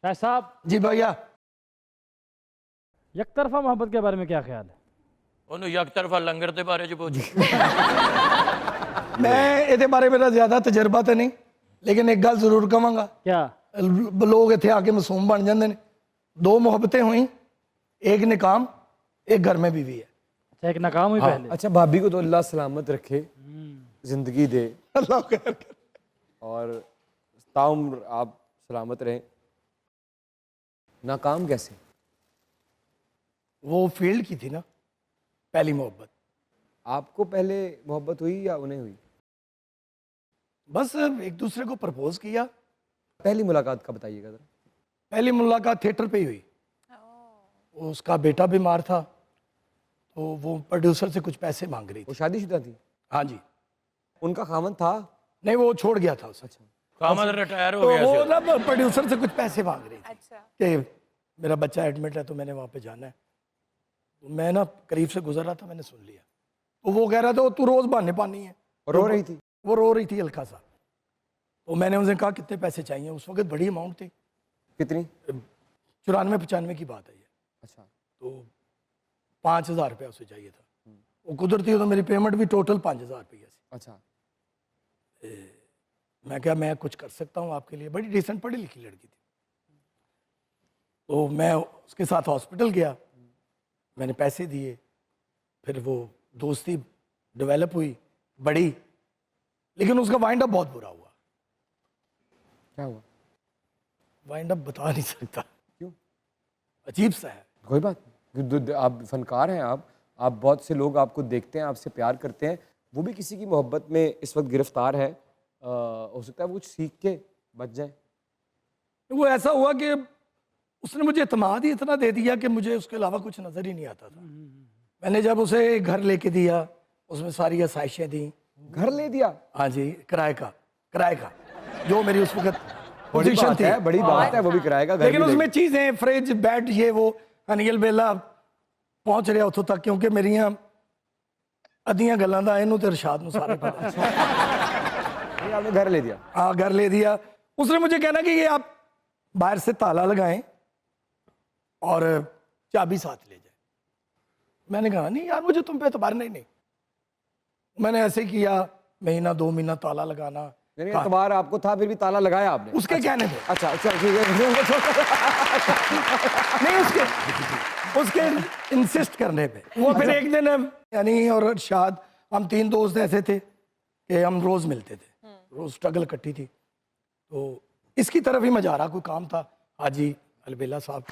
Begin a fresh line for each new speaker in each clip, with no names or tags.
शाह साहब,
जी भैया।
एक तरफा मोहब्बत के बारे में क्या ख्याल है?
ਉਹਨੂੰ ਇੱਕ ਤਰਫਾ ਲੰਗਰ ਦੇ ਬਾਰੇ ਚ ਪੁੱਛ।
मैं ਇਹਦੇ ਬਾਰੇ ਮੇਰਾ ਜ਼ਿਆਦਾ ਤਜਰਬਾ ਤਾਂ ਨਹੀਂ, लेकिन एक गल जरूर कहांगा,
क्या?
लोग इतने आके मासूम बन जाते हैं। दो मोहब्बतें हुई, एक निकाम, एक घर में बीवी है।
अच्छा, एक नाकाम हुई पहले।
अच्छा, भाभी को तो अल्लाह सलामत रखे, जिंदगी दे
अल्लाह खैर करे।
और ताउम्र आप सलामत रहें। नाकाम कैसे?
वो फील्ड की थी ना पहली मोहब्बत।
आपको पहले मोहब्बत हुई या उन्हें हुई?
बस एक दूसरे को प्रपोज किया।
पहली मुलाकात का बताइएगा जरा।
पहली मुलाकात थिएटर पे ही हुई। उसका बेटा बीमार था, तो वो प्रोड्यूसर से कुछ पैसे मांग रही
वो
थी।
शादीशुदा थी?
हाँ जी।
उनका खामन था?
नहीं, वो छोड़ गया था उसे।
अच्छा,
ਕਾਮਲ ਰਿਟਾਇਰ ਹੋ
तो
ਗਿਆ
वो
ਸੀ।
ना प्रोड्यूसर से कुछ पैसे मांग रही थी।
अच्छा।
कि मेरा बच्चा एडमिट है, तो मैंने वहाँ पे जाना है। तो मैं ना करीब से गुजर रहा था, मैंने सुन लिया। तो वो कह रहा था तू रोज बहाने पानी है।
रो रही थी?
वो रो रही थी हल्का सा। तो मैंने उनसे कहा कितने पैसे चाहिए। उस वक्त बड़ी अमाउंट थी,
कितनी?
94-95 की बात है ये।
अच्छा,
तो 5,000 रुपया उसे चाहिए था। वो कुदरती हो तो मेरी पेमेंट भी टोटल 5,000 रुपया थी।
अच्छा।
मैं क्या, मैं कुछ कर सकता हूँ आपके लिए। बड़ी डिसेंट पढ़ी लिखी लड़की थी। तो मैं उसके साथ हॉस्पिटल गया, मैंने पैसे दिए, फिर वो दोस्ती डेवलप हुई, बड़ी। लेकिन उसका वाइंड अप बहुत बुरा हुआ।
क्या हुआ?
वाइंड अप बता नहीं सकता,
क्यों?
अजीब सा है।
कोई बात नहीं, आप फनकार हैं। आप बहुत से लोग आपको देखते हैं, आपसे प्यार करते हैं, वो भी किसी की मोहब्बत में इस वक्त गिरफ्तार है। हो सकता है वो कुछ सीख के बच जाए।
वो ऐसा हुआ कि उसने मुझे इत्मीनान ही इतना दे दिया कि मुझे उसके अलावा कुछ नजर ही नहीं आता था। मैंने जब उसे घर लेके दिया, उसमें सारी आसाइशें दी।
घर ले दिया?
हाँ जी, किराए का जो मेरी उस वक्त
बड़ी
पोजीशन
बात
थी।
है, बड़ी बात है, वो भी कराएगा। घर
लेकिन
भी
उसमें
लेगा।
चीजें, फ्रिज, बेड, ये वो अनियल बेला पहुंच रहा उतों तक, क्योंकि मेरिया अद्धियां गल्लां दा इहनूं ते इरशाद नूं सारे पता।
ये आपने घर ले दिया?
हाँ, घर ले दिया। उसने मुझे कहना कि ये आप बाहर से ताला लगाएं और चाबी साथ ले जाए। मैंने कहा नहीं यार, मुझे तुम पे एतबार नहीं। मैंने ऐसे किया, महीना 2 महीना ताला लगाना।
यानी एतबार आपको था, फिर भी ताला लगाया आपने?
उसके कहने पे।
अच्छा अच्छा, ठीक है।
नहीं, उसके इंसिस्ट करने पे। वो फिर एक दिन यानी और अरशाद, हम 3 दोस्त ऐसे थे कि हम रोज मिलते थे, रोज स्ट्रगल इकट्ठी थी। तो इसकी तरफ ही मैं जा रहा, कोई काम था, हाजी अलबेला साहब।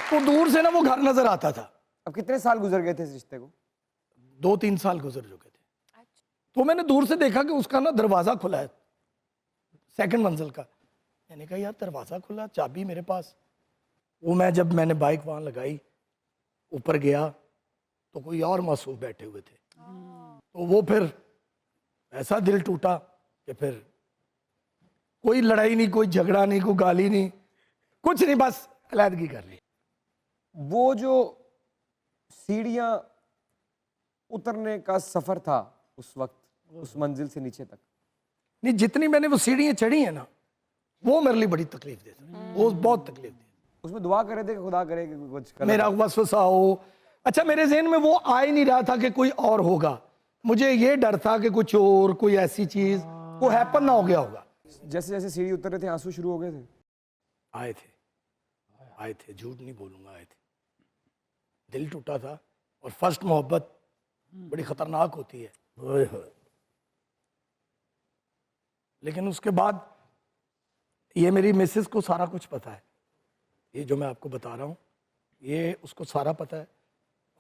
तो दूर से ना वो घर नजर आता था।
अब कितने साल गुजर गए थे इस रिश्ते को?
2-3 साल गुजर चुके थे। तो मैंने दूर से देखा कि उसका ना दरवाजा खुला है, 2nd मंजिल का। मैंने कहा यार दरवाजा खुला, चाबी मेरे पास। वो मैंने बाइक वहां लगाई, ऊपर गया तो कोई और मासूम बैठे हुए थे। तो वो फिर ऐसा दिल टूटा कि फिर कोई लड़ाई नहीं, कोई झगड़ा नहीं, कोई गाली नहीं, कुछ नहीं, बस अलहदगी कर ली।
वो जो सीढ़ियां उतरने का सफर था उस वक्त, उस मंजिल से नीचे तक,
नहीं, जितनी मैंने वो सीढ़ियां चढ़ी है ना, वो मेरे लिए बड़ी तकलीफ देता, वो बहुत तकलीफ दी।
उसमें दुआ कर रहे थे कि खुदा करे कि कुछ गलत
मेरा वसवसा हो। अच्छा, मेरे ज़हन में वो आ ही नहीं रहा था कि कोई और होगा। मुझे ये डर था कि कुछ और, कोई ऐसी चीज वो हैपन ना हो गया होगा।
जैसे जैसे सीढ़ी उतर रहे थे, आंसू शुरू हो गए थे?
आए थे, झूठ नहीं बोलूंगा, आए थे। दिल टूटा था। और फर्स्ट मोहब्बत बड़ी खतरनाक होती है। ओए होए। लेकिन उसके बाद ये मेरी मिसेस को सारा कुछ पता है। ये जो मैं आपको बता रहा हूँ, ये उसको सारा पता है।